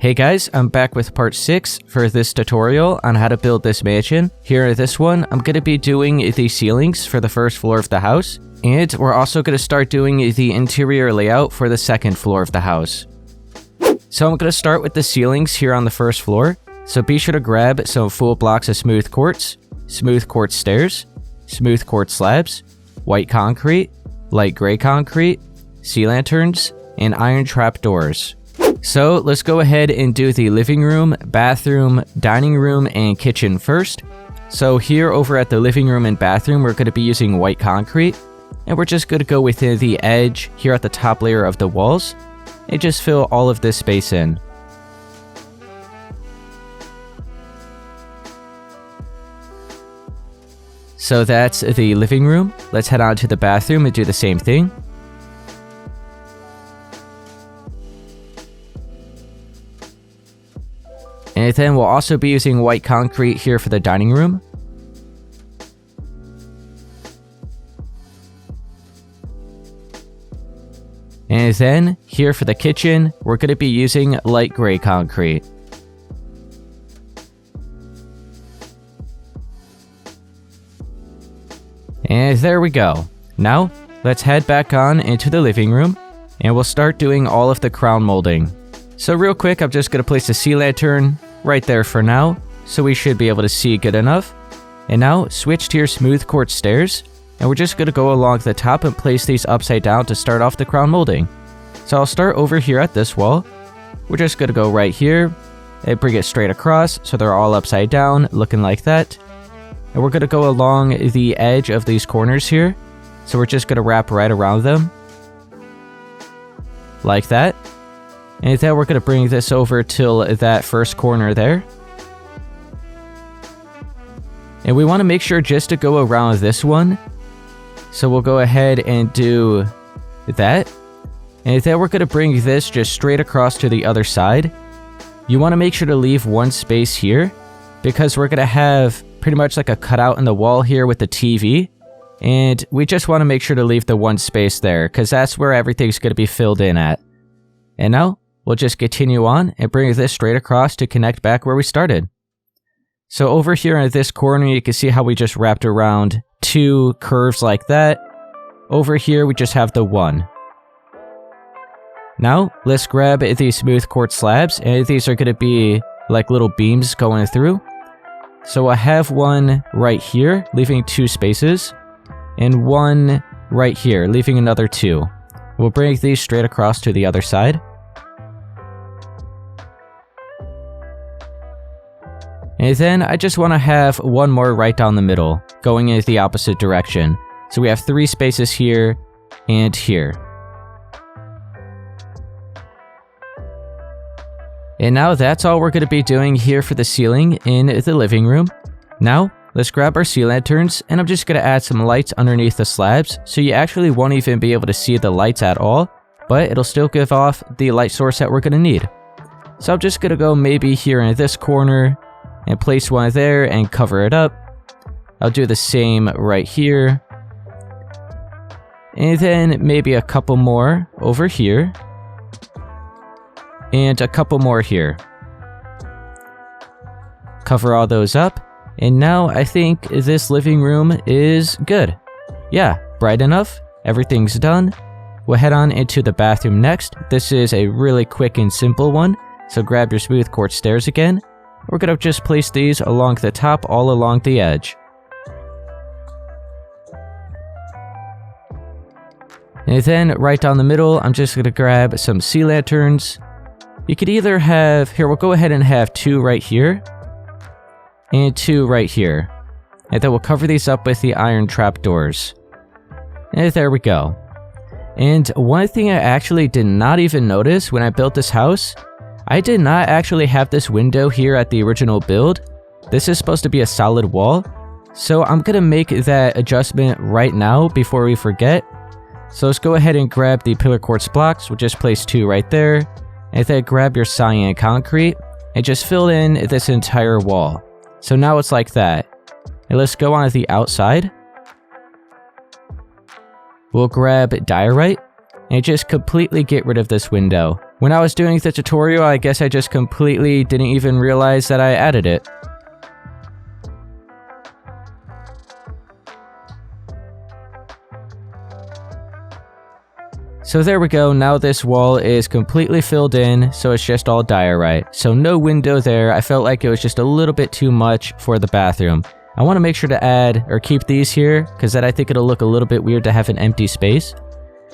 Hey guys, I'm back with part 6 for this tutorial on how to build this mansion. Here in this one, I'm going to be doing the ceilings for the first floor of the house, and we're also going to start doing the interior layout for the second floor of the house. So I'm going to start with the ceilings here on the first floor, so be sure to grab some full blocks of smooth quartz stairs, smooth quartz slabs, white concrete, light gray concrete, sea lanterns, and iron trap doors. So let's go ahead and do the living room, bathroom, dining room, and kitchen first. So here over at the living room and bathroom, we're going to be using white concrete, and we're just going to go within the edge here at the top layer of the walls and just fill all of this space in. So that's the living room. Let's head on to the bathroom and do the same thing. And then we'll also be using white concrete here for the dining room. And then here for the kitchen, we're going to be using light gray concrete. And there we go. Now, let's head back on into the living room, and we'll start doing all of the crown molding. So real quick, I'm just going to place a sea lantern right there for now, so we should be able to see good enough. And now, switch to your smooth quartz stairs, and we're just going to go along the top and place these upside down to start off the crown molding. So I'll start over here at this wall. We're just going to go right here, and bring it straight across, so they're all upside down, looking like that. And we're going to go along the edge of these corners here, so we're just going to wrap right around them, like that. And then we're going to bring this over till that first corner there. And we want to make sure just to go around this one. So we'll go ahead and do that. And then we're going to bring this just straight across to the other side. You want to make sure to leave one space here, because we're going to have pretty much like a cutout in the wall here with the TV. And we just want to make sure to leave the one space there, because that's where everything's going to be filled in at. And now, we'll just continue on and bring this straight across to connect back where we started. So over here in this corner, you can see how we just wrapped around two curves like that. Over here, we just have the one. Now, let's grab these smooth quartz slabs, and these are going to be like little beams going through. So I have one right here, leaving two spaces, and one right here, leaving another two. We'll bring these straight across to the other side. And then I just want to have one more right down the middle, going in the opposite direction. So we have three spaces here and here. And now that's all we're going to be doing here for the ceiling in the living room. Now, let's grab our sea lanterns, and I'm just going to add some lights underneath the slabs, so you actually won't even be able to see the lights at all, but it'll still give off the light source that we're going to need. So I'm just going to go maybe here in this corner, and place one there and cover it up. I'll do the same right here. And then maybe a couple more over here. And a couple more here. Cover all those up. And now I think this living room is good. Yeah, bright enough. Everything's done. We'll head on into the bathroom next. This is a really quick and simple one. So grab your smooth quartz stairs again. We're going to just place these along the top, all along the edge. And then right down the middle, I'm just going to grab some sea lanterns. You could either have, here, we'll go ahead and have two right here, and two right here. And then we'll cover these up with the iron trap doors. And there we go. And one thing I actually did not even notice when I built this house, I did not actually have this window here at the original build. This is supposed to be a solid wall, so I'm going to make that adjustment right now before we forget. So let's go ahead and grab the pillar quartz blocks. We'll just place two right there, and then grab your cyan concrete and just fill in this entire wall. So now it's like that. And let's go on the outside. We'll grab diorite and just completely get rid of this window. When I was doing the tutorial, I guess I just completely didn't even realize that I added it. So there we go, now this wall is completely filled in, so it's just all diorite. So no window there, I felt like it was just a little bit too much for the bathroom. I want to make sure to add, or keep these here, because then I think it'll look a little bit weird to have an empty space.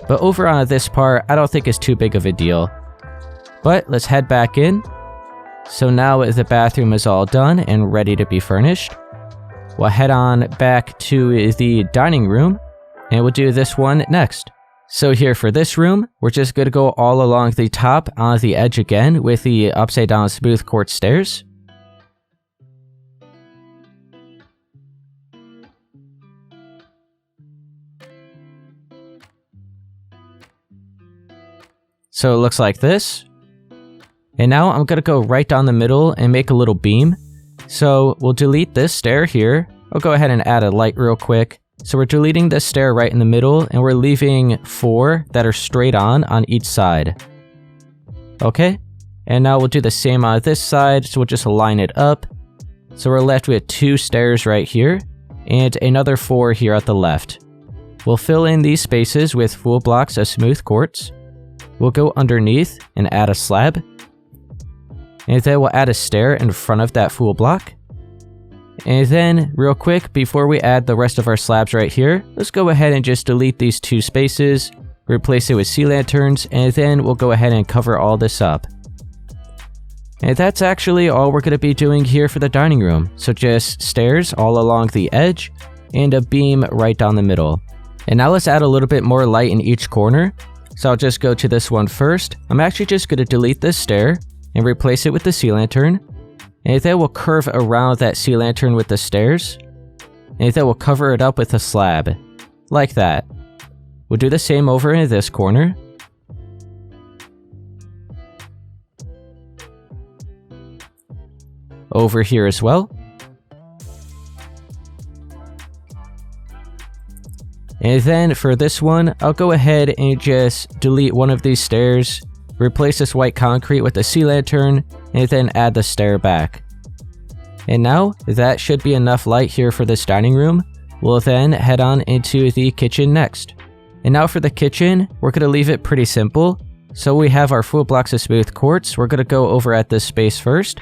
But over on this part, I don't think it's too big of a deal. But let's head back in. So now the bathroom is all done and ready to be furnished. We'll head on back to the dining room, and we'll do this one next. So here for this room, we're just going to go all along the top on the edge again with the upside down smooth quartz stairs. So it looks like this. And now I'm going to go right down the middle and make a little beam. So we'll delete this stair here. I'll go ahead and add a light real quick. So we're deleting this stair right in the middle, and we're leaving 4 that are straight on each side. Okay, and now we'll do the same on this side, so we'll just line it up. So we're left with 2 stairs right here, and another 4 here at the left. We'll fill in these spaces with full blocks of smooth quartz. We'll go underneath and add a slab. And then we'll add a stair in front of that full block. And then, real quick, before we add the rest of our slabs right here, let's go ahead and just delete these 2 spaces, replace it with sea lanterns, and then we'll go ahead and cover all this up. And that's actually all we're going to be doing here for the dining room. So just stairs all along the edge, and a beam right down the middle. And now let's add a little bit more light in each corner. So I'll just go to this one first. I'm actually just going to delete this stair, and replace it with the sea lantern. And then we'll curve around that sea lantern with the stairs. And then we'll cover it up with a slab. Like that. We'll do the same over in this corner. Over here as well. And then for this one, I'll go ahead and just delete one of these stairs. Replace this white concrete with a sea lantern, and then add the stair back. And now, that should be enough light here for this dining room. We'll then head on into the kitchen next. And now for the kitchen, we're going to leave it pretty simple. So we have our full blocks of smooth quartz. We're going to go over at this space first,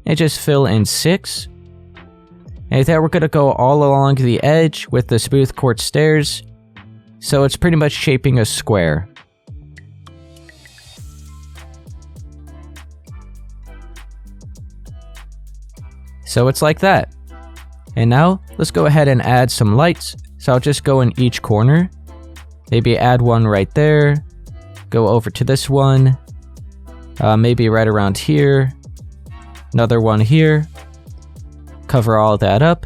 and just fill in 6. And then we're going to go all along the edge with the smooth quartz stairs. So it's pretty much shaping a square. So it's like that. And now, let's go ahead and add some lights. So I'll just go in each corner. Maybe add one right there. Go over to this one. Maybe right around here. Another one here. Cover all that up.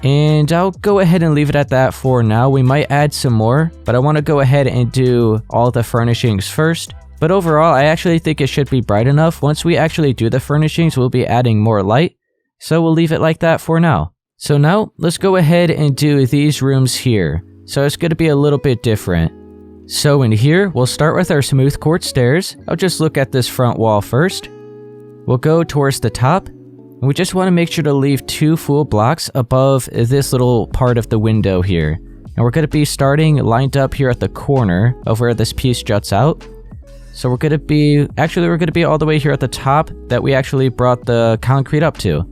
And I'll go ahead and leave it at that for now. We might add some more, but I want to go ahead and do all the furnishings first. But overall, I actually think it should be bright enough. Once we actually do the furnishings, we'll be adding more light. So we'll leave it like that for now. So now, let's go ahead and do these rooms here. So it's going to be a little bit different. So in here, we'll start with our smooth quartz stairs. I'll just look at this front wall first. We'll go towards the top. And we just want to make sure to leave 2 full blocks above this little part of the window here. And we're going to be starting lined up here at the corner of where this piece juts out. So we're going to be all the way here at the top that we actually brought the concrete up to.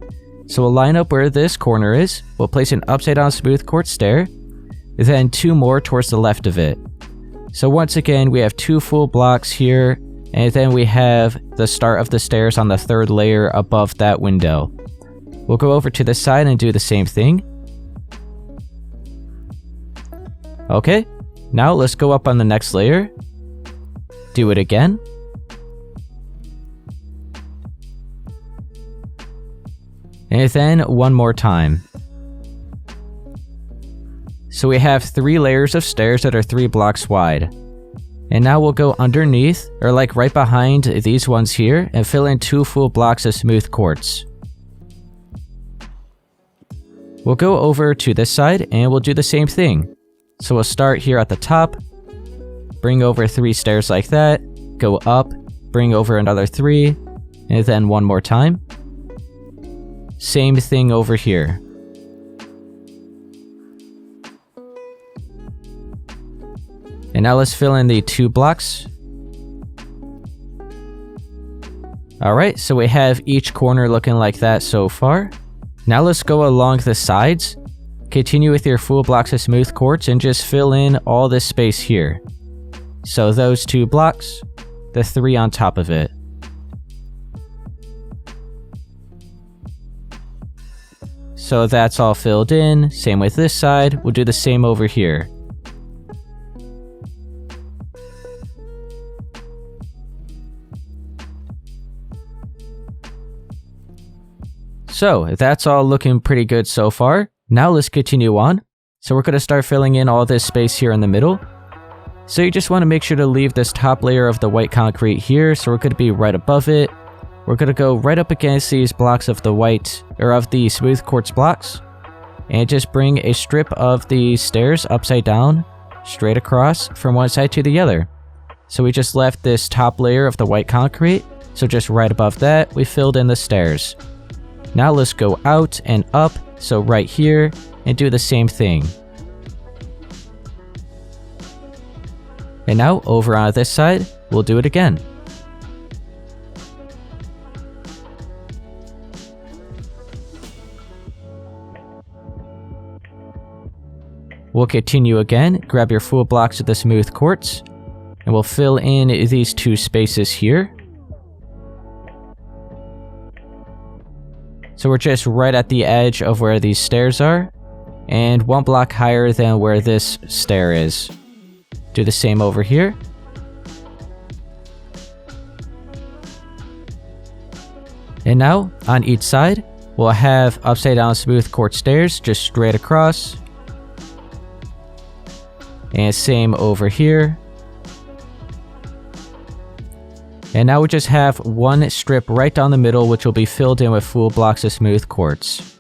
So we'll line up where this corner is. We'll place an upside down smooth quartz stair. Then 2 more towards the left of it. So once again, we have 2 full blocks here. And then we have the start of the stairs on the 3rd layer above that window. We'll go over to this side and do the same thing. Okay, now let's go up on the next layer. Do it again. And then one more time. So we have 3 layers of stairs that are 3 blocks wide. And now we'll go underneath, or like right behind these ones here, and fill in 2 full blocks of smooth quartz. We'll go over to this side and we'll do the same thing. So we'll start here at the top, bring over 3 stairs like that, go up, bring over another 3, and then one more time. Same thing over here. And now let's fill in the 2 blocks. Alright, so we have each corner looking like that so far. Now let's go along the sides. Continue with your full blocks of smooth quartz and just fill in all this space here. So those 2 blocks, the 3 on top of it. So that's all filled in. Same with this side. We'll do the same over here. So that's all looking pretty good so far. Now let's continue on. So we're going to start filling in all this space here in the middle. So you just want to make sure to leave this top layer of the white concrete here. So we're going to be right above it. We're going to go right up against these blocks of the white, or of the smooth quartz blocks. And just bring a strip of the stairs upside down, straight across from one side to the other. So we just left this top layer of the white concrete. So just right above that, we filled in the stairs. Now let's go out and up, so right here, and do the same thing. And now over on this side, we'll do it again. We'll continue again, grab your full blocks of the smooth quartz, and we'll fill in these 2 spaces here. So we're just right at the edge of where these stairs are, and 1 block higher than where this stair is. Do the same over here. And now, on each side, we'll have upside down smooth quartz stairs just straight across. And same over here. And now we just have 1 strip right down the middle, which will be filled in with full blocks of smooth quartz.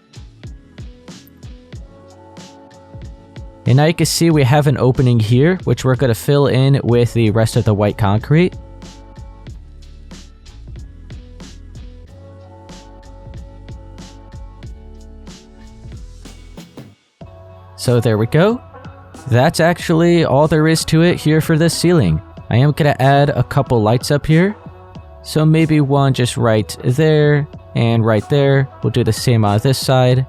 And now you can see we have an opening here, which we're going to fill in with the rest of the white concrete. So there we go. That's actually all there is to it here for this ceiling. I am going to add a couple lights up here. So maybe one just right there and right there. We'll do the same on this side.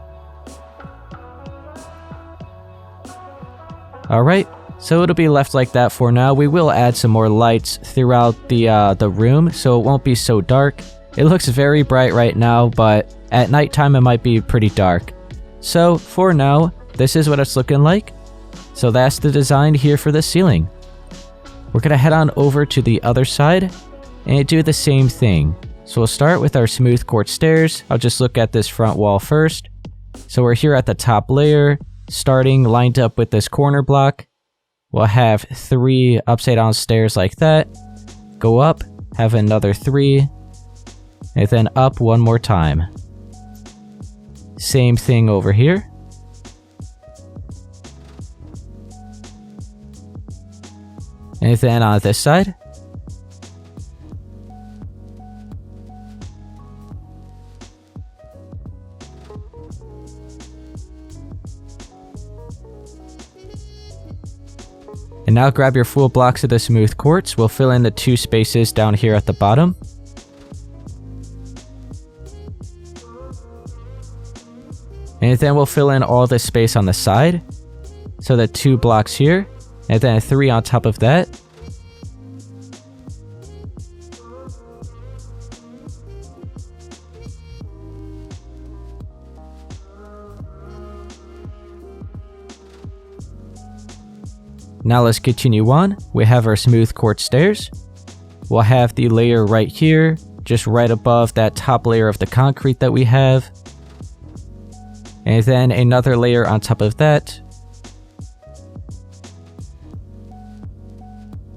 Alright, so it'll be left like that for now. We will add some more lights throughout the room so it won't be so dark. It looks very bright right now, but at nighttime it might be pretty dark. So for now, this is what it's looking like. So that's the design here for the ceiling. We're going to head on over to the other side and do the same thing. So we'll start with our smooth quartz stairs. I'll just look at this front wall first. So we're here at the top layer, starting lined up with this corner block. We'll have 3 upside down stairs like that. Go up, have another 3, and then up 1 more time. Same thing over here. And then on this side. And now grab your full blocks of the smooth quartz. We'll fill in the 2 spaces down here at the bottom. And then we'll fill in all this space on the side. So the 2 blocks here. And then 3 on top of that. Now let's continue on. We have our smooth quartz stairs. We'll have the layer right here, just right above that top layer of the concrete that we have. And then another layer on top of that.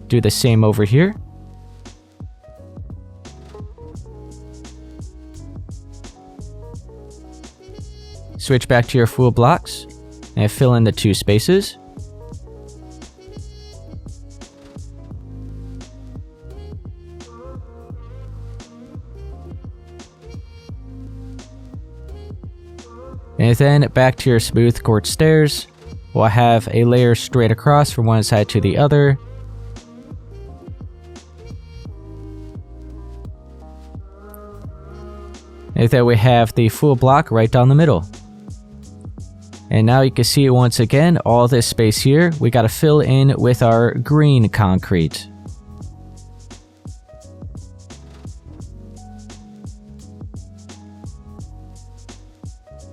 Do the same over here. Switch back to your full blocks and fill in the 2 spaces. And then back to your smooth quartz stairs, we'll have a layer straight across from one side to the other. And then we have the full block right down the middle. And now you can see once again, all this space here, we gotta fill in with our green concrete.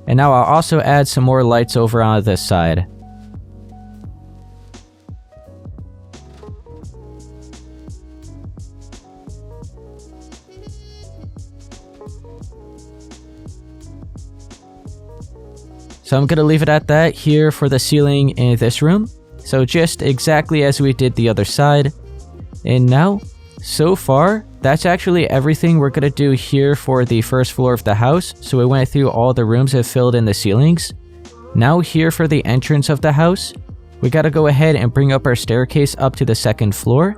And now I'll also add some more lights over on this side. So I'm going to leave it at that here for the ceiling in this room. So just exactly as we did the other side. And now, so far, that's actually everything we're going to do here for the first floor of the house. So we went through all the rooms and filled in the ceilings. Now here for the entrance of the house, we got to go ahead and bring up our staircase up to the second floor.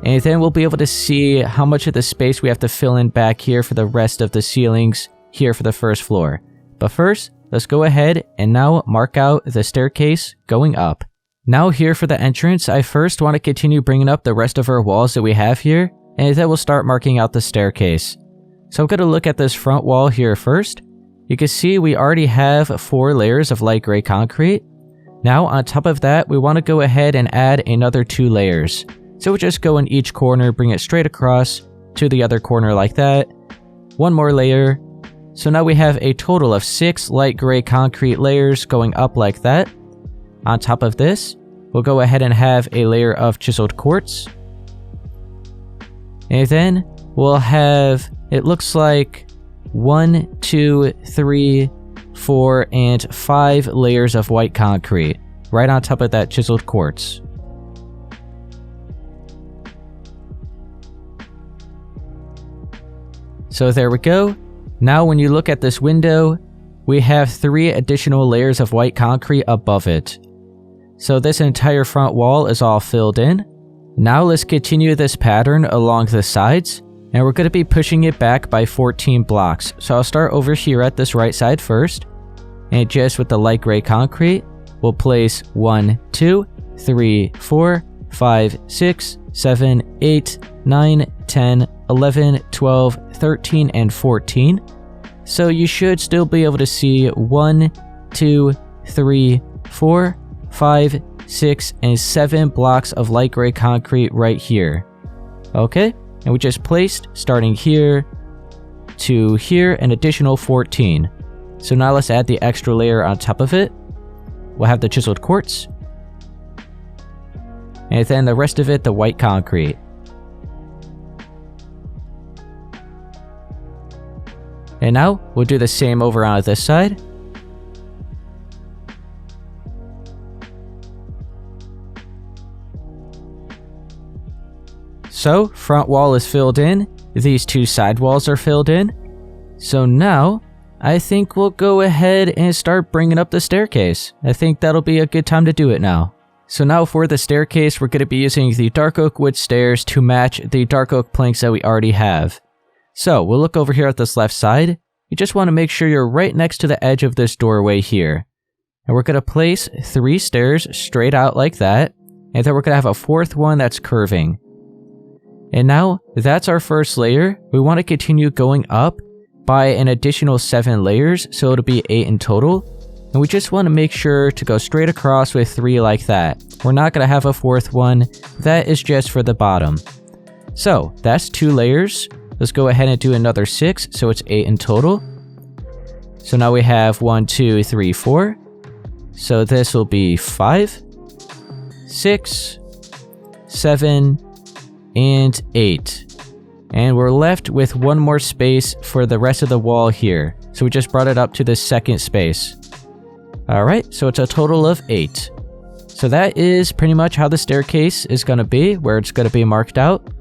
And then we'll be able to see how much of the space we have to fill in back here for the rest of the ceilings here for the first floor. But first, let's go ahead and now mark out the staircase going up. Now here for the entrance, I first want to continue bringing up the rest of our walls that we have here, and then we'll start marking out the staircase. So I'm going to look at this front wall here first. You can see we already have 4 layers of light gray concrete. Now on top of that, we want to go ahead and add another 2 layers. So we'll just go in each corner, bring it straight across to the other corner like that. 1 more layer. So now we have a total of 6 light gray concrete layers going up like that. On top of this, we'll go ahead and have a layer of chiseled quartz. And then we'll have, it looks like 1, 2, 3, 4, and 5 layers of white concrete right on top of that chiseled quartz. So there we go. Now when you look at this window, we have 3 additional layers of white concrete above it. So this entire front wall is all filled in. Now let's continue this pattern along the sides, and we're going to be pushing it back by 14 blocks. So I'll start over here at this right side first, and just with the light gray concrete, we'll place 1, 2, 3, 4, 5, 6, 7, 8, 9, 10, 11, 12, 13, and 14. So you should still be able to see 1, 2, 3, 4, 5, 6, and 7 blocks of light gray concrete right here. Okay, and we just placed, starting here to here, an additional 14. So now let's add the extra layer on top of it. We'll have the chiseled quartz. And then the rest of it, the white concrete. And now, we'll do the same over on this side. So, front wall is filled in. These 2 side walls are filled in. So now, I think we'll go ahead and start bringing up the staircase. I think that'll be a good time to do it now. So now for the staircase, we're going to be using the dark oak wood stairs to match the dark oak planks that we already have. So we'll look over here at this left side. You just want to make sure you're right next to the edge of this doorway here. And we're going to place 3 stairs straight out like that. And then we're going to have a 4th one that's curving. And now that's our first layer. We want to continue going up by an additional 7 layers, so it'll be 8 in total. And we just want to make sure to go straight across with 3 like that. We're not going to have a 4th one. That is just for the bottom. So that's 2 layers. Let's go ahead and do another 6, so it's 8 in total. So now we have 1, 2, 3, 4. So this will be 5, 6, 7, and 8. And we're left with 1 more space for the rest of the wall here. So we just brought it up to the second space. Alright, so it's a total of 8. So that is pretty much how the staircase is going to be, where it's going to be marked out.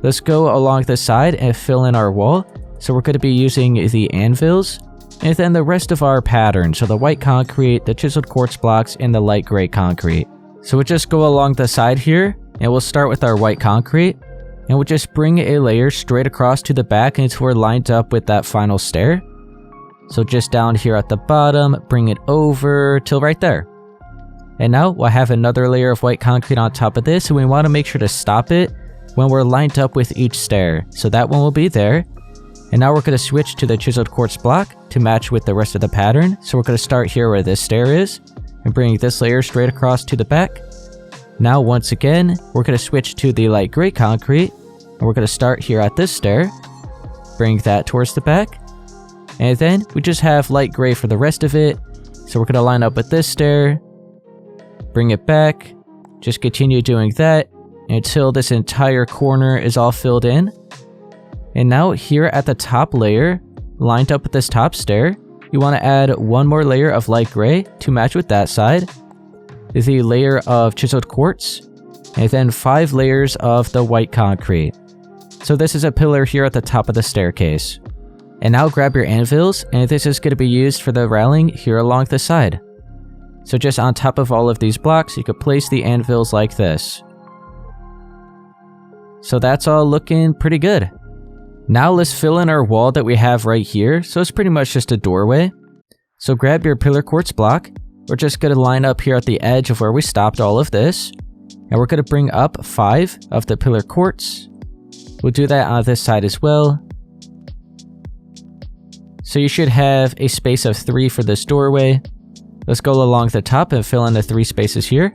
Let's go along the side and fill in our wall. So we're going to be using the anvils, and then the rest of our pattern. So the white concrete, the chiseled quartz blocks, and the light gray concrete. So we'll just go along the side here, and we'll start with our white concrete. And we'll just bring a layer straight across to the back until we're lined up with that final stair. So just down here at the bottom, bring it over till right there. And now we'll have another layer of white concrete on top of this, and we want to make sure to stop it when we're lined up with each stair. So that one will be there. And now we're going to switch to the chiseled quartz block to match with the rest of the pattern. So we're going to start here where this stair is and bring this layer straight across to the back. Now once again, we're going to switch to the light gray concrete, and we're going to start here at this stair, bring that towards the back, and then we just have light gray for the rest of it. So we're going to line up with this stair, bring it back, just continue doing that until this entire corner is all filled in. And now here at the top layer, lined up with this top stair, you want to add one more layer of light gray to match with that side, the layer of chiseled quartz, and then 5 layers of the white concrete. So this is a pillar here at the top of the staircase. And now grab your anvils, and this is going to be used for the railing here along the side. So just on top of all of these blocks, you could place the anvils like this. So that's all looking pretty good. Now let's fill in our wall that we have right here, so it's pretty much just a doorway. So grab your pillar quartz block. We're just going to line up here at the edge of where we stopped all of this. And we're going to bring up 5 of the pillar quartz. We'll do that on this side as well. So you should have a space of 3 for this doorway. Let's go along the top and fill in the 3 spaces here.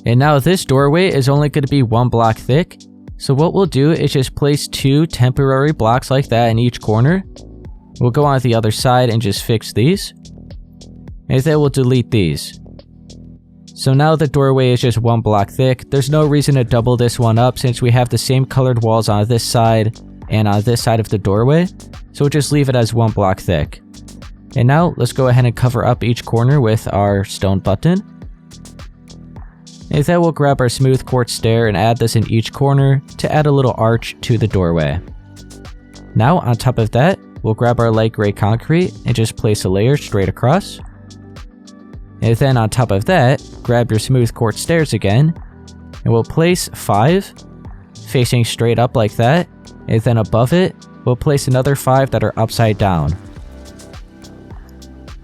And now this doorway is only going to be 1 block thick. So what we'll do is just place 2 temporary blocks like that in each corner. We'll go on the other side and just fix these. And then we'll delete these. So now the doorway is just 1 block thick. There's no reason to double this one up since we have the same colored walls on this side and on this side of the doorway. So we'll just leave it as 1 block thick. And now let's go ahead and cover up each corner with our stone button. And then we'll grab our smooth quartz stair and add this in each corner to add a little arch to the doorway. Now on top of that, we'll grab our light gray concrete and just place a layer straight across. And then on top of that, grab your smooth quartz stairs again, and we'll place 5 facing straight up like that, and then above it, we'll place another 5 that are upside down.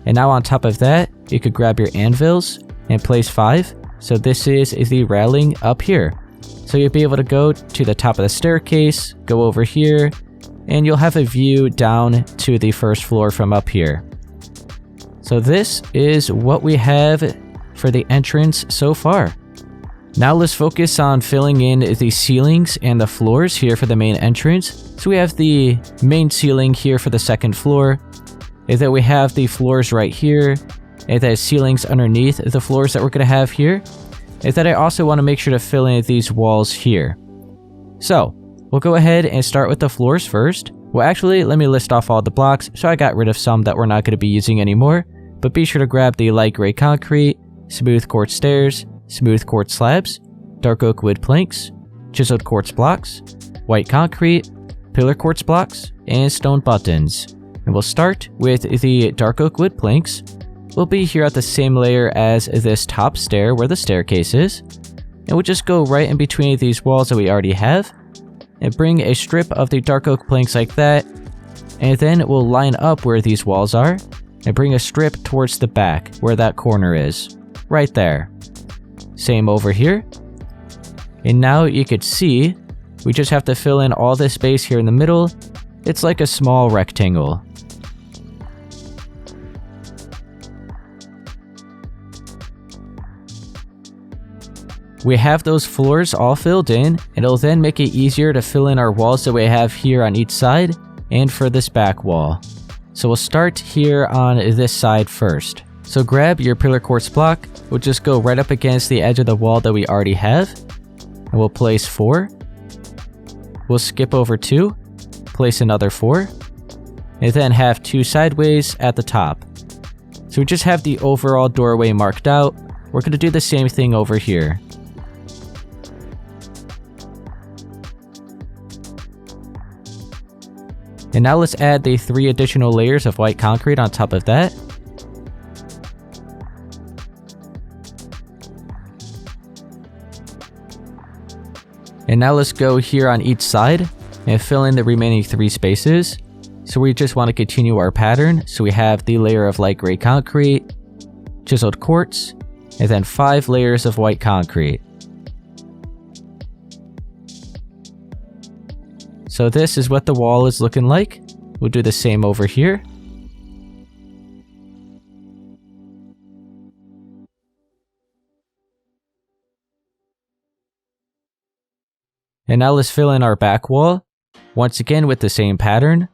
And now on top of that, you could grab your anvils and place 5. So this is the railing up here. So you'll be able to go to the top of the staircase, go over here, and you'll have a view down to the first floor from up here. So this is what we have for the entrance so far. Now let's focus on filling in the ceilings and the floors here for the main entrance. So we have the main ceiling here for the second floor, and then we have the floors right here, and then ceilings underneath the floors that we're going to have here. And then I also want to make sure to fill in these walls here. So we'll go ahead and start with the floors first. Well, actually, let me list off all the blocks. So I got rid of some that we're not going to be using anymore. But be sure to grab the light gray concrete, smooth quartz stairs, smooth quartz slabs, dark oak wood planks, chiseled quartz blocks, white concrete, pillar quartz blocks, and stone buttons. And we'll start with the dark oak wood planks. We'll be here at the same layer as this top stair where the staircase is. And we'll just go right in between these walls that we already have, and bring a strip of the dark oak planks like that. And then we'll line up where these walls are, and bring a strip towards the back where that corner is. Right there. Same over here. And now you could see, we just have to fill in all this space here in the middle. It's like a small rectangle. We have those floors all filled in, and it'll then make it easier to fill in our walls that we have here on each side, and for this back wall. So we'll start here on this side first. So grab your pillar quartz block, we'll just go right up against the edge of the wall that we already have, and we'll place 4. We'll skip over 2, place another 4, and then have 2 sideways at the top. So we just have the overall doorway marked out. We're going to do the same thing over here. And now let's add the 3 additional layers of white concrete on top of that. And now let's go here on each side and fill in the remaining 3 spaces. So we just want to continue our pattern. So we have the layer of light gray concrete, chiseled quartz, and then 5 layers of white concrete. So this is what the wall is looking like. We'll do the same over here. And now let's fill in our back wall, once again with the same pattern.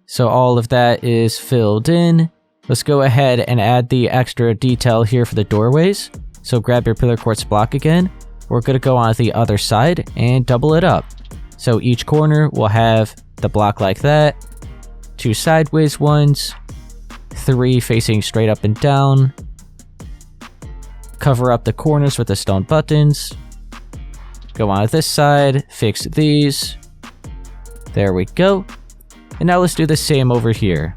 So all of that is filled in. Let's go ahead and add the extra detail here for the doorways. So grab your pillar quartz block again. We're going to go on the other side and double it up. So each corner will have the block like that, 2 sideways ones, 3 facing straight up and down. Cover up the corners with the stone buttons. Go on this side, fix these. There we go. And now let's do the same over here.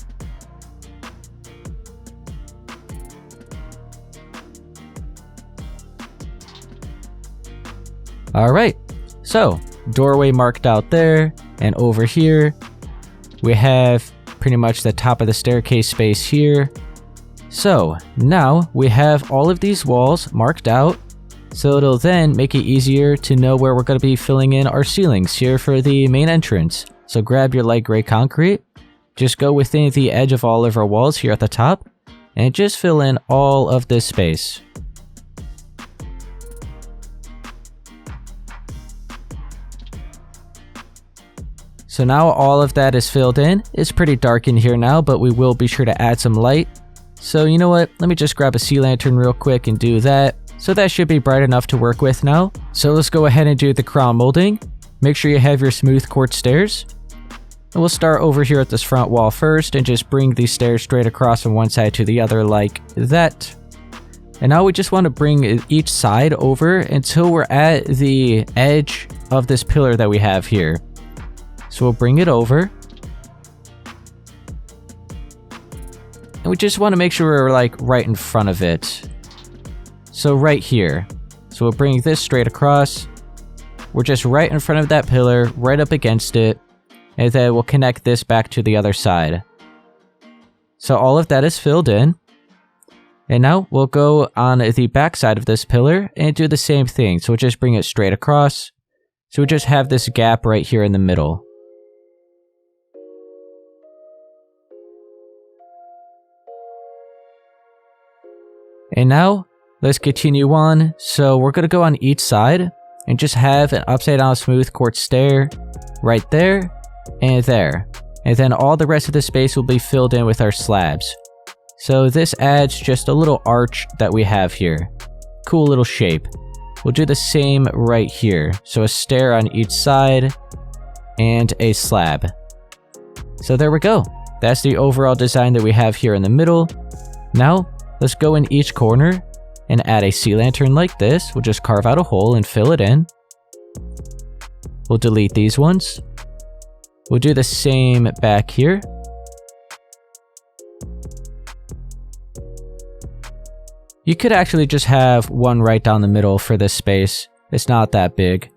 Alright, so doorway marked out there, and over here we have pretty much the top of the staircase space here. So now we have all of these walls marked out, so it'll then make it easier to know where we're going to be filling in our ceilings here for the main entrance. So grab your light gray concrete, just go within the edge of all of our walls here at the top, and just fill in all of this space. So now all of that is filled in. It's pretty dark in here now, but we will be sure to add some light. So you know what, let me just grab a sea lantern real quick and do that. So that should be bright enough to work with now. So let's go ahead and do the crown molding. Make sure you have your smooth quartz stairs. And we'll start over here at this front wall first and just bring these stairs straight across from one side to the other like that. And now we just want to bring each side over until we're at the edge of this pillar that we have here. So we'll bring it over. And we just want to make sure we're like right in front of it. So right here. So we'll bring this straight across. We're just right in front of that pillar, right up against it. And then we'll connect this back to the other side. So all of that is filled in. And now we'll go on the back side of this pillar and do the same thing. So we'll just bring it straight across. So we just have this gap right here in the middle. And now, let's continue on. So we're going to go on each side and just have an upside down smooth quartz stair right there and there. And then all the rest of the space will be filled in with our slabs. So this adds just a little arch that we have here. Cool little shape. We'll do the same right here. So a stair on each side and a slab. So there we go. That's the overall design that we have here in the middle. Now, let's go in each corner and add a sea lantern like this. We'll just carve out a hole and fill it in. We'll delete these ones. We'll do the same back here. You could actually just have one right down the middle for this space. It's not that big.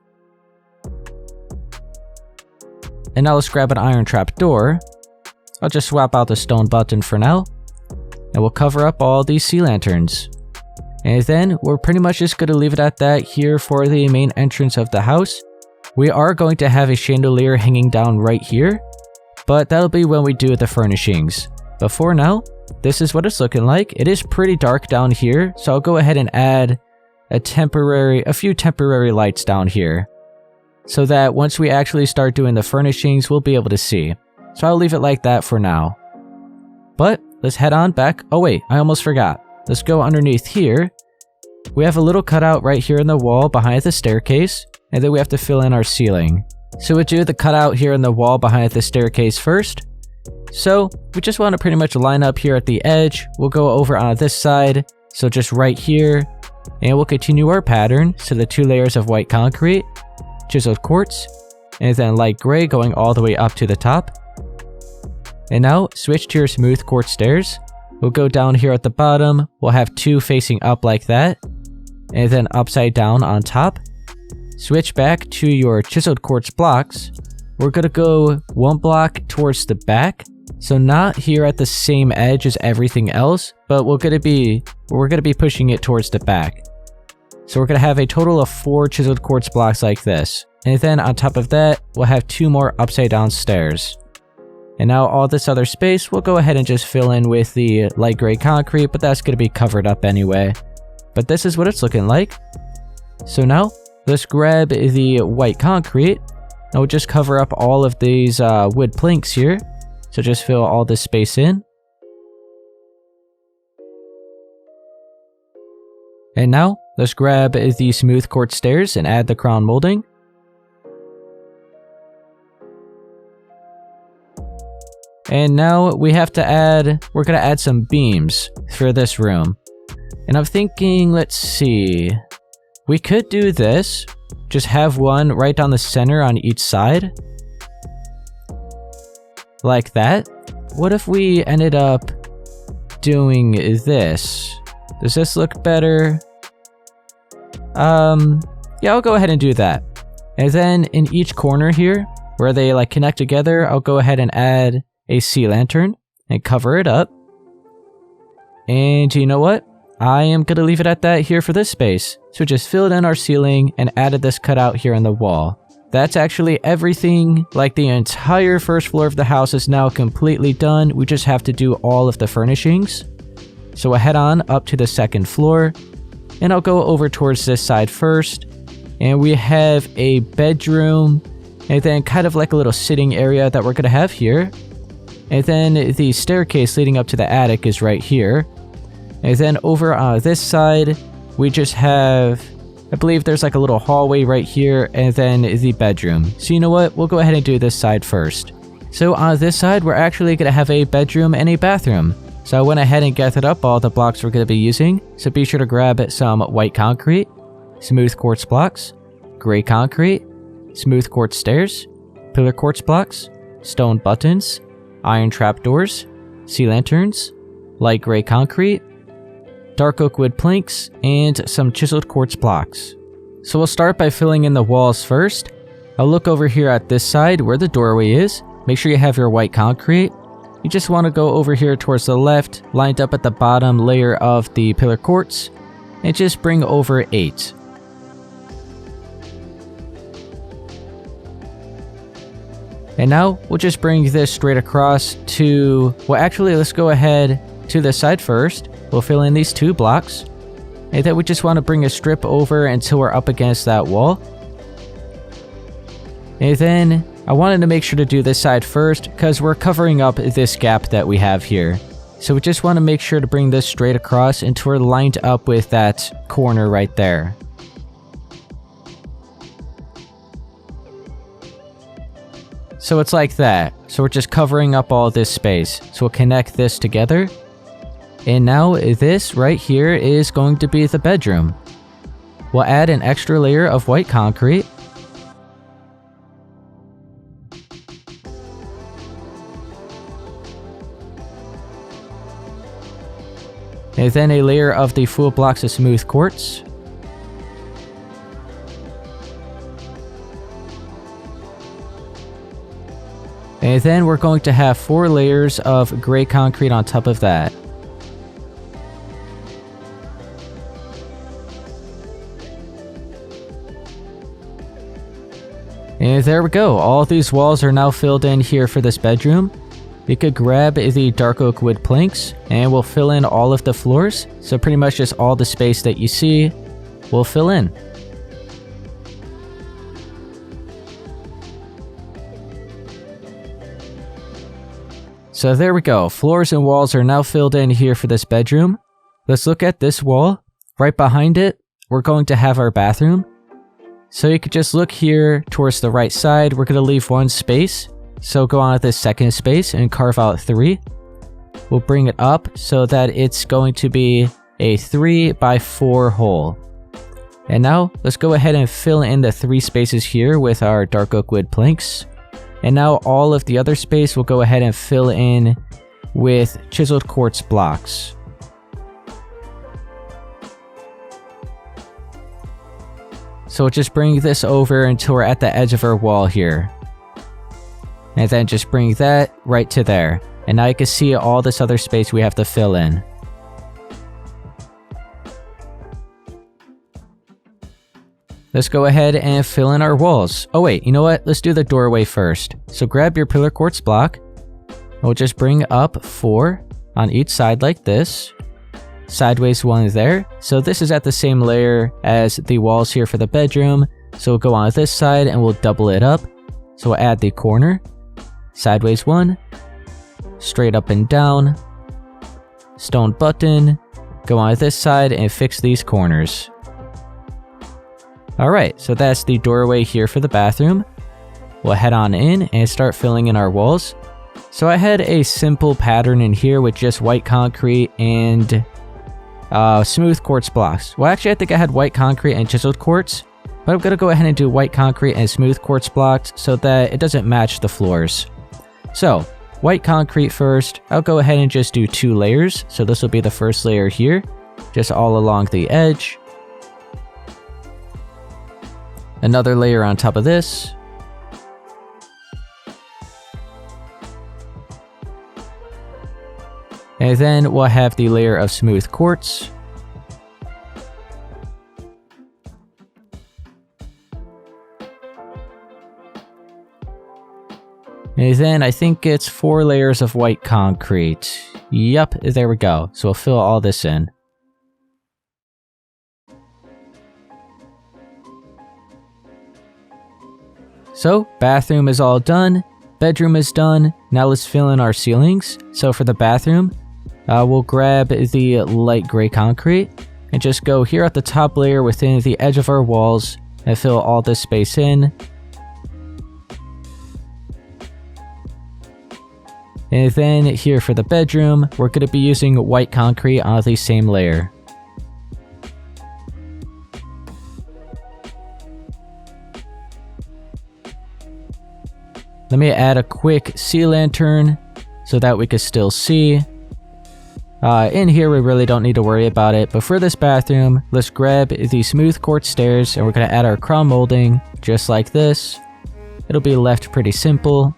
And now let's grab an iron trap door. I'll just swap out the stone button for now. And we'll cover up all these sea lanterns. And then we're pretty much just going to leave it at that here for the main entrance of the house. We are going to have a chandelier hanging down right here, but that'll be when we do the furnishings. But for now, this is what it's looking like. It is pretty dark down here, so I'll go ahead and add a few temporary lights down here, so that once we actually start doing the furnishings, we'll be able to see. So I'll leave it like that for now. But let's head on back. Oh wait, I almost forgot. Let's go underneath here. We have a little cutout right here in the wall behind the staircase, and then we have to fill in our ceiling. So we'll do the cutout here in the wall behind the staircase first. So we just want to pretty much line up here at the edge. We'll go over on this side, so just right here, and we'll continue our pattern. So the 2 layers of white concrete, chiseled quartz, and then light gray going all the way up to the top. And now switch to your smooth quartz stairs. We'll go down here at the bottom. We'll have 2 facing up like that, and then upside down on top. switch back to your chiseled quartz blocks. We're gonna go 1 block towards the back. So not here at the same edge as everything else, but we're gonna be pushing it towards the back. So we're gonna have a total of 4 chiseled quartz blocks like this. And then on top of that, we'll have 2 more upside down stairs. And now all this other space, we'll go ahead and just fill in with the light gray concrete, but that's gonna be covered up anyway. But this is what it's looking like. So now, let's grab the white concrete, and we'll just cover up all of these wood planks here. So just fill all this space in. And now, let's grab the smooth quartz stairs and add the crown molding. And now we're gonna add some beams for this room. And I'm thinking, let's see. We could do this. Just have one right down the center on each side. Like that. What if we ended up doing this? Does this look better? Yeah, I'll go ahead and do that. And then in each corner here, where they like connect together, I'll go ahead and add a sea lantern and cover it up. And you know what? I am gonna leave it at that here for this space. So just filled in our ceiling and added this cutout here on the wall. That's actually everything. Like the entire first floor of the house is now completely done. We just have to do all of the furnishings. So we'll head on up to the second floor, and I'll go over towards this side first. And we have a bedroom, and then kind of like a little sitting area that we're gonna have here. And then the staircase leading up to the attic is right here. And then over on this side, we just have, I believe there's like a little hallway right here, and then the bedroom. So you know what? We'll go ahead and do this side first. So on this side, we're actually going to have a bedroom and a bathroom. So I went ahead and gathered up all the blocks we're going to be using. So be sure to grab some white concrete, smooth quartz blocks, gray concrete, smooth quartz stairs, pillar quartz blocks, stone buttons, iron trapdoors, sea lanterns, light gray concrete, dark oak wood planks, and some chiseled quartz blocks. So we'll start by filling in the walls first. I'll look over here at this side where the doorway is. Make sure you have your white concrete. You just want to go over here towards the left, lined up at the bottom layer of the pillar quartz, and just bring over 8. And now we'll just bring this straight across to, well actually let's go ahead to the side first. We'll fill in these 2 blocks. And then we just want to bring a strip over until we're up against that wall. And then I wanted to make sure to do this side first because we're covering up this gap that we have here. So we just want to make sure to bring this straight across until we're lined up with that corner right there. So it's like that. So we're just covering up all this space. So we'll connect this together. And now this right here is going to be the bedroom. We'll add an extra layer of white concrete. And then a layer of the full blocks of smooth quartz. And then we're going to have 4 layers of gray concrete on top of that. And there we go, all these walls are now filled in here for this bedroom. You could grab the dark oak wood planks and we'll fill in all of the floors. So pretty much just all the space that you see, we'll fill in. So there we go, floors and walls are now filled in here for this bedroom. Let's look at this wall. Right behind it, we're going to have our bathroom. So you could just look here towards the right side. We're going to leave 1 space. So go on to this second space and carve out 3. We'll bring it up so that it's going to be a 3x4 hole. And now let's go ahead and fill in the 3 spaces here with our dark oak wood planks. And now all of the other space we'll go ahead and fill in with chiseled quartz blocks. So we'll just bring this over until we're at the edge of our wall here. And then just bring that right to there. And now you can see all this other space we have to fill in. Let's go ahead and fill in our walls. Oh wait, you know what? Let's do the doorway first. So grab your pillar quartz block. We'll just bring up 4 on each side like this. Sideways 1 there. So this is at the same layer as the walls here for the bedroom. So we'll go on this side and we'll double it up. So we'll add the corner. Sideways 1. Straight up and down. Stone button. Go on this side and fix these corners. Alright, so that's the doorway here for the bathroom. We'll head on in and start filling in our walls. So I had a simple pattern in here with just white concrete and smooth quartz blocks. Well, actually I think I had white concrete and chiseled quartz, but I'm going to go ahead and do white concrete and smooth quartz blocks so that it doesn't match the floors. So, white concrete first. I'll go ahead and just do 2 layers. So this will be the first layer here, just all along the edge. Another layer on top of this. And then we'll have the layer of smooth quartz. And then I think it's 4 layers of white concrete. Yup, there we go. So we'll fill all this in. So, bathroom is all done, bedroom is done, now let's fill in our ceilings. So for the bathroom, we'll grab the light gray concrete and just go here at the top layer within the edge of our walls and fill all this space in. And then here for the bedroom, we're going to be using white concrete on the same layer. Let me add a quick sea lantern so that we can still see. In here we really don't need to worry about it, but for this bathroom, let's grab the smooth quartz stairs and we're going to add our crown molding just like this. It'll be left pretty simple.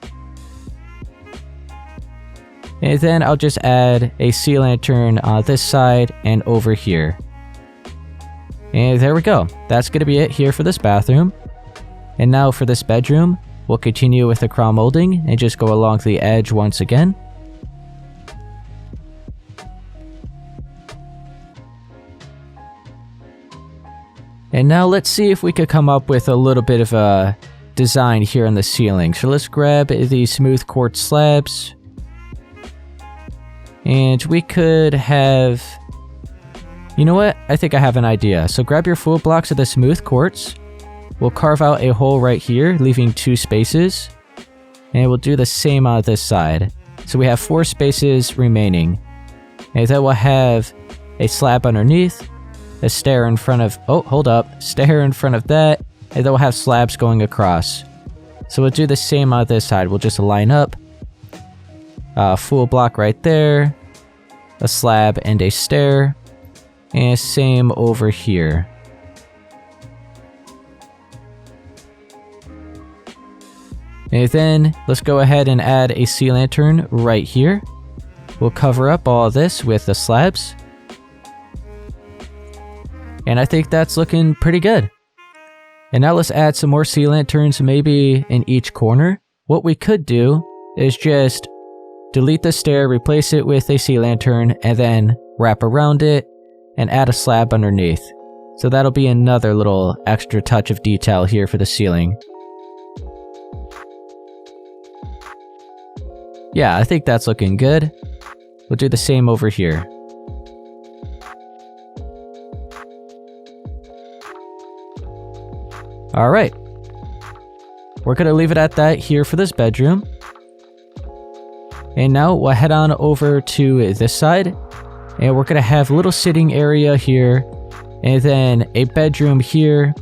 And then I'll just add a sea lantern on this side and over here. And there we go. That's going to be it here for this bathroom. And now for this bedroom, we'll continue with the crown molding and just go along the edge once again. And now let's see if we could come up with a little bit of a design here on the ceiling. So let's grab the smooth quartz slabs. And we could have... You know what? I think I have an idea. So grab your full blocks of the smooth quartz. We'll carve out a hole right here, leaving 2 spaces. And we'll do the same on this side. So we have 4 spaces remaining. And then we'll have a slab underneath, a stair in front of... Oh, hold up. Stair in front of that. And then we'll have slabs going across. So we'll do the same on this side. We'll just line up. Full block right there. A slab and a stair. And same over here. And then let's go ahead and add a sea lantern right here. We'll cover up all of this with the slabs. And I think that's looking pretty good. And now let's add some more sea lanterns maybe in each corner. What we could do is just delete the stair, replace it with a sea lantern, and then wrap around it and add a slab underneath. So that'll be another little extra touch of detail here for the ceiling. Yeah, I think that's looking good. We'll do the same over here. Alright. We're going to leave it at that here for this bedroom. And now we'll head on over to this side. And we're going to have a little sitting area here. And then a bedroom here.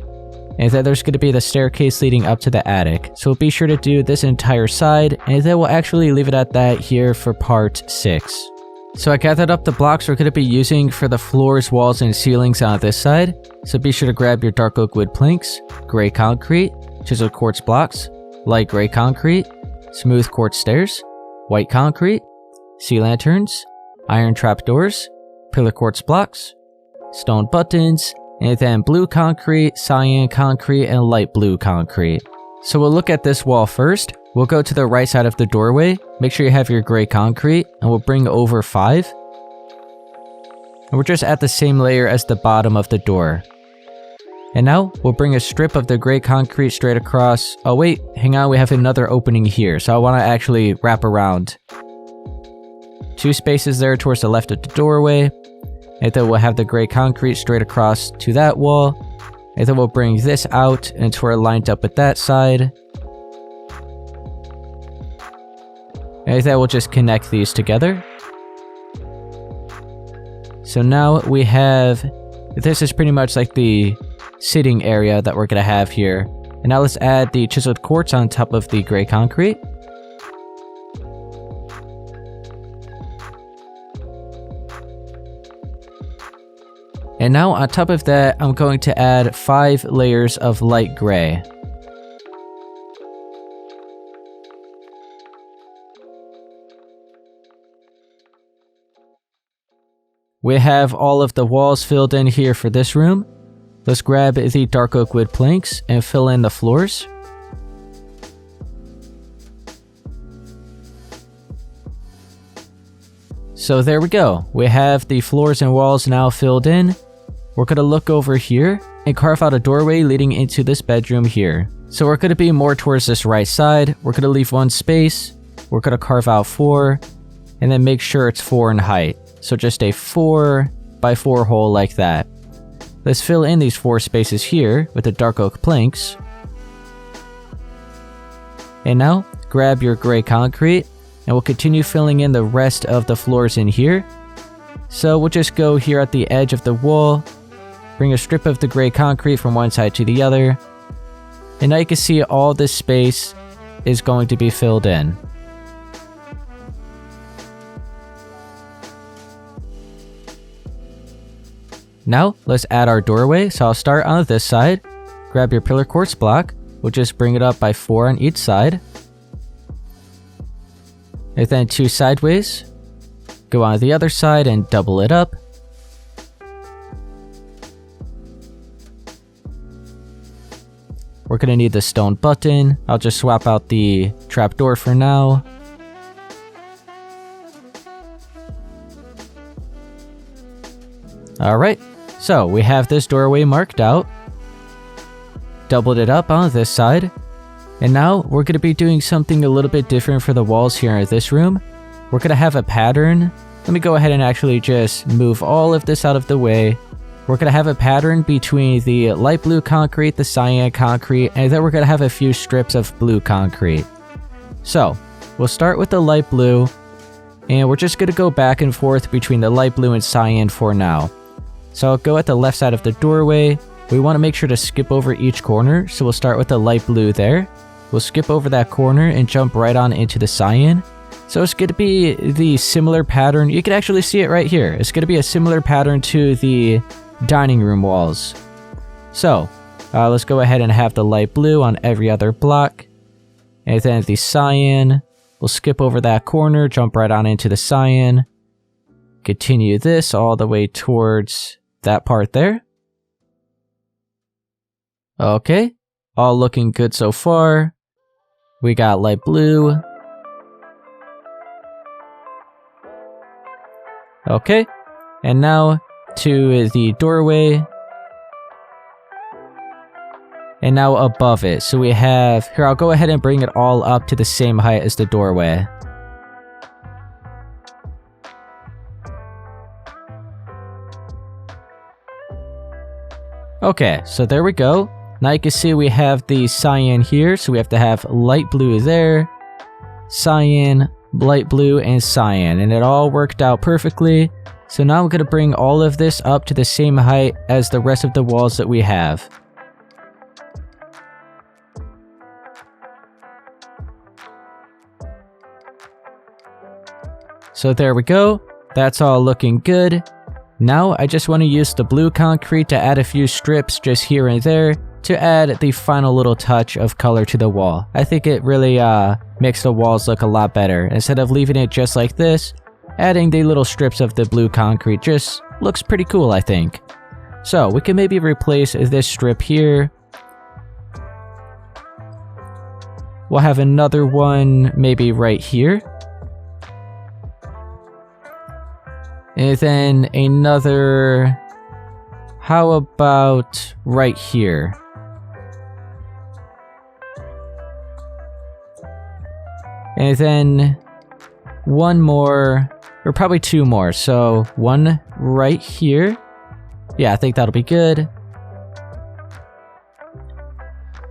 And then there's going to be the staircase leading up to the attic. So be sure to do this entire side. And then we'll actually leave it at that here for part 6. So I gathered up the blocks we're going to be using for the floors, walls, and ceilings on this side. So be sure to grab your dark oak wood planks, gray concrete, chiseled quartz blocks, light gray concrete, smooth quartz stairs, white concrete, sea lanterns, iron trapdoors, pillar quartz blocks, stone buttons, and then blue concrete, cyan concrete, and light blue concrete. So we'll look at this wall first. We'll go to the right side of the doorway, make sure you have your gray concrete, and we'll bring over 5. And we're just at the same layer as the bottom of the door. And now, we'll bring a strip of the gray concrete straight across. Oh wait, hang on, we have another opening here, so I want to actually wrap around. 2 spaces there towards the left of the doorway. And then we'll have the gray concrete straight across to that wall. And then we'll bring this out until we're lined up with that side. And then we'll just connect these together. So now we have, this is pretty much like the sitting area that we're going to have here. And now let's add the chiseled quartz on top of the gray concrete. And now on top of that, I'm going to add 5 layers of light gray. We have all of the walls filled in here for this room. Let's grab the dark oak wood planks and fill in the floors. So there we go. We have the floors and walls now filled in. We're going to look over here and carve out a doorway leading into this bedroom here. So we're going to be more towards this right side. We're going to leave 1 space. We're going to carve out 4 and then make sure it's 4 in height. So just a 4 by 4 hole like that. Let's fill in these 4 spaces here with the dark oak planks. And now, grab your gray concrete, and we'll continue filling in the rest of the floors in here. So we'll just go here at the edge of the wall, bring a strip of the gray concrete from one side to the other, and now you can see all this space is going to be filled in. Now, let's add our doorway. So I'll start on this side. Grab your pillar quartz block. We'll just bring it up by 4 on each side. And then 2 sideways. Go on the other side and double it up. We're going to need the stone button. I'll just swap out the trapdoor for now. Alright, so we have this doorway marked out. Doubled it up on this side. And now we're going to be doing something a little bit different for the walls here in this room. We're going to have a pattern. Let me go ahead and actually just move all of this out of the way. We're going to have a pattern between the light blue concrete, the cyan concrete, and then we're going to have a few strips of blue concrete. So, we'll start with the light blue, and we're just going to go back and forth between the light blue and cyan for now. So I'll go at the left side of the doorway. We want to make sure to skip over each corner, so we'll start with the light blue there. We'll skip over that corner and jump right on into the cyan. So it's going to be the similar pattern. You can actually see it right here. It's going to be a similar pattern to the dining room walls. So let's go ahead and have the light blue on every other block. And then the cyan. We'll skip over that corner, jump right on into the cyan. Continue this all the way towards that part there. Okay, all looking good so far. We got light blue. Okay, and now to the doorway. And now above it. So we have, here I'll go ahead and bring it all up to the same height as the doorway. Okay, so there we go. Now you can see we have the cyan here, so we have to have light blue there, cyan, light blue, and cyan, and it all worked out perfectly. So now I'm going to bring all of this up to the same height as the rest of the walls that we have. So there we go. that's all looking good. Now I just want to use the blue concrete to add a few strips just here and there to add the final little touch of color to the wall. I think it really makes the walls look a lot better. Instead of leaving it just like this, adding the little strips of the blue concrete just looks pretty cool, I think. So we can maybe replace this strip here. We'll have another one maybe right here. And then another, how about right here? And then one more, or probably two more. So one right here. Yeah, I think that'll be good.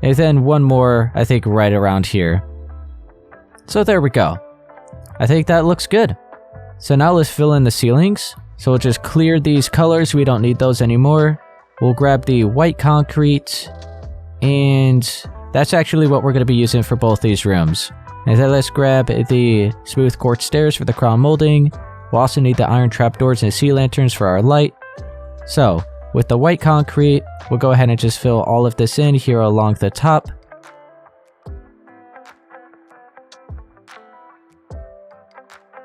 And then one more, I think, right around here. So there we go. I think that looks good. So now let's fill in the ceilings. So we'll just clear these colors. We don't need those anymore. We'll grab the white concrete. And that's actually what we're going to be using for both these rooms. And then let's grab the smooth quartz stairs for the crown molding. We'll also need the iron trapdoors and sea lanterns for our light. So with the white concrete, we'll go ahead and just fill all of this in here along the top.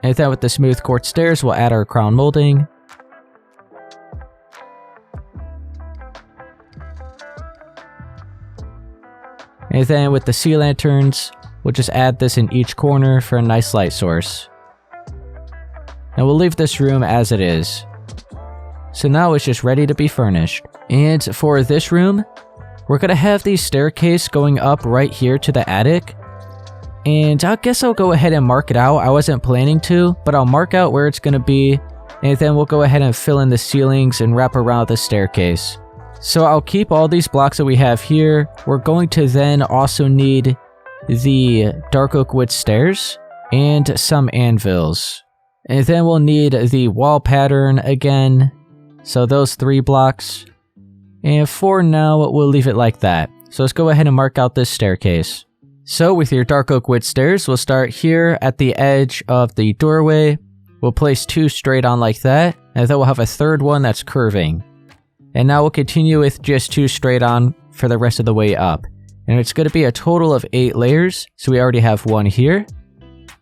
And then with the smooth quartz stairs, we'll add our crown molding. And then with the sea lanterns, we'll just add this in each corner for a nice light source. And we'll leave this room as it is. So now it's just ready to be furnished. And for this room, we're gonna have the staircase going up right here to the attic. And I guess I'll go ahead and mark it out. I wasn't planning to, but I'll mark out where it's gonna be. And then we'll go ahead and fill in the ceilings and wrap around the staircase. So I'll keep all these blocks that we have here. We're going to then also need the dark oak wood stairs and some anvils. And then we'll need the wall pattern again. So those 3 blocks. And for now, we'll leave it like that. So let's go ahead and mark out this staircase. So with your dark oak wood stairs, we'll start here at the edge of the doorway. We'll place 2 straight on like that. And then we'll have a third one that's curving. And now we'll continue with just 2 straight on for the rest of the way up. And it's going to be a total of 8 layers. So we already have 1 here.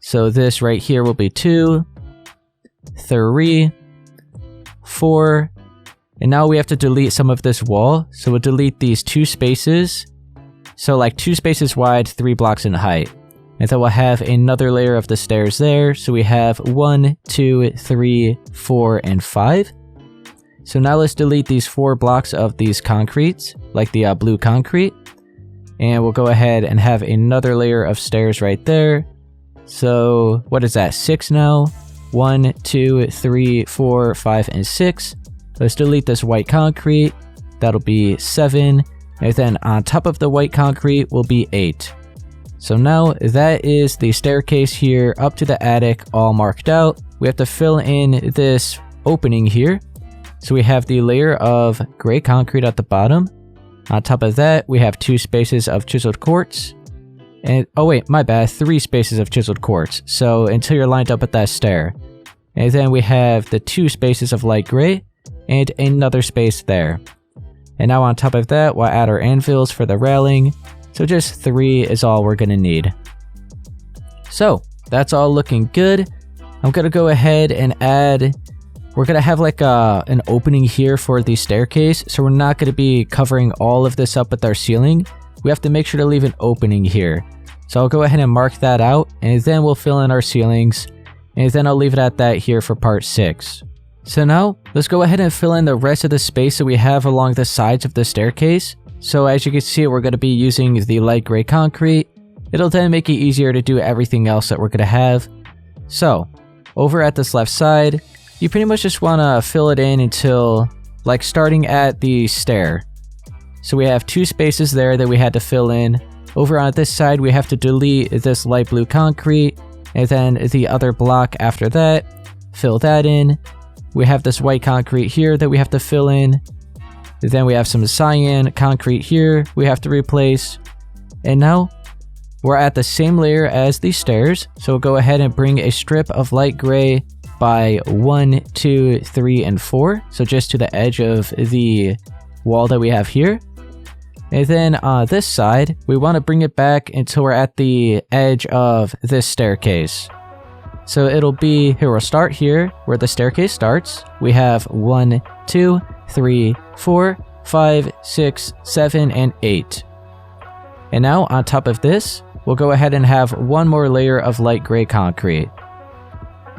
So this right here will be 2, 3, 4, and now we have to delete some of this wall. So we'll delete these 2 spaces. So like 2 spaces wide, 3 blocks in height. And then we'll have another layer of the stairs there. So we have 1, 2, 3, 4, and 5. So now let's delete these 4 blocks of these concretes, like the blue concrete. And we'll go ahead and have another layer of stairs right there. So what is that, 6 now? 1, 2, 3, 4, 5, and 6. Let's delete this white concrete. That'll be 7. And then on top of the white concrete will be 8. So now that is the staircase here up to the attic all marked out. We have to fill in this opening here. So we have the layer of gray concrete at the bottom. On top of that, we have 2 spaces of chiseled quartz. And, oh wait, my bad, 3 spaces of chiseled quartz. So until you're lined up at that stair. And then we have the 2 spaces of light gray and another space there. And now on top of that, we'll add our anvils for the railing. So just 3 is all we're gonna need. So that's all looking good. I'm gonna go ahead and add, we're gonna have like an opening here for the staircase. So we're not gonna be covering all of this up with our ceiling. We have to make sure to leave an opening here. So I'll go ahead and mark that out, and then we'll fill in our ceilings. And then I'll leave it at that here for part 6. So now, let's go ahead and fill in the rest of the space that we have along the sides of the staircase. So as you can see, we're going to be using the light gray concrete. It'll then make it easier to do everything else that we're going to have. So, over at this left side, you pretty much just want to fill it in until, like starting at the stair. So we have 2 spaces there that we had to fill in. Over on this side, we have to delete this light blue concrete. And then the other block after that, fill that in. We have this white concrete here that we have to fill in. Then we have some cyan concrete here we have to replace. And now we're at the same layer as the stairs. So we'll go ahead and bring a strip of light gray by 1, 2, 3, and 4. So just to the edge of the wall that we have here. And then on this side, we want to bring it back until we're at the edge of this staircase. So it'll be, here we'll start here where the staircase starts. We have 1, 2, 3, 4, 5, 6, 7, and 8. And now on top of this, we'll go ahead and have one more layer of light gray concrete.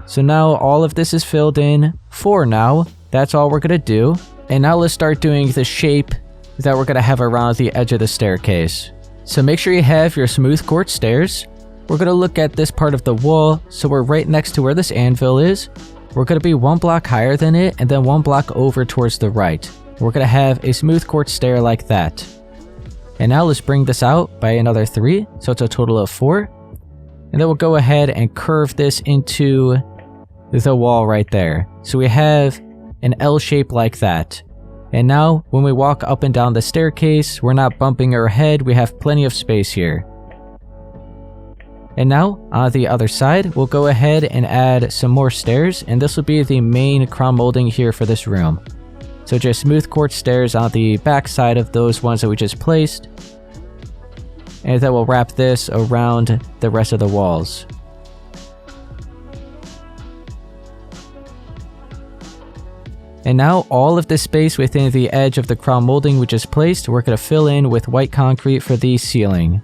So now all of this is filled in for now. That's all we're going to do. And now let's start doing the shape that we're going to have around the edge of the staircase. So make sure you have your smooth quartz stairs. We're going to look at this part of the wall, so we're right next to where this anvil is. We're going to be 1 block higher than it, and then 1 block over towards the right. We're going to have a smooth quartz stair like that. And now let's bring this out by another 3, so it's a total of 4. And then we'll go ahead and curve this into the wall right there. So we have an L shape like that. And now, when we walk up and down the staircase, we're not bumping our head, we have plenty of space here. And now, on the other side, we'll go ahead and add some more stairs, and this will be the main crown molding here for this room. So just smooth quartz stairs on the back side of those ones that we just placed. And then we'll wrap this around the rest of the walls. And now all of the space within the edge of the crown molding we just placed, we're going to fill in with white concrete for the ceiling.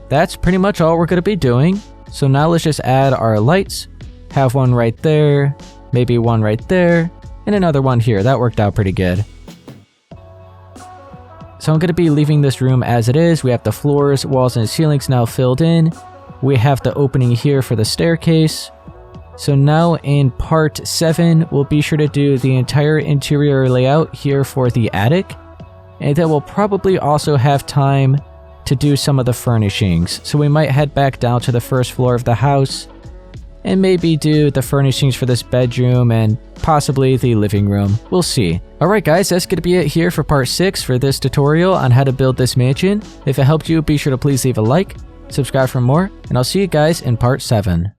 That's pretty much all we're going to be doing. So now let's just add our lights. Have one right there, maybe one right there, and another one here. That worked out pretty good. So I'm going to be leaving this room as it is. We have the floors, walls, and ceilings now filled in. We have the opening here for the staircase. So now in part 7, we'll be sure to do the entire interior layout here for the attic. And then we'll probably also have time to do some of the furnishings. So we might head back down to the first floor of the house and maybe do the furnishings for this bedroom and possibly the living room. We'll see. Alright guys, that's going to be it here for part 6 for this tutorial on how to build this mansion. If it helped you, be sure to please leave a like, subscribe for more, and I'll see you guys in part 7.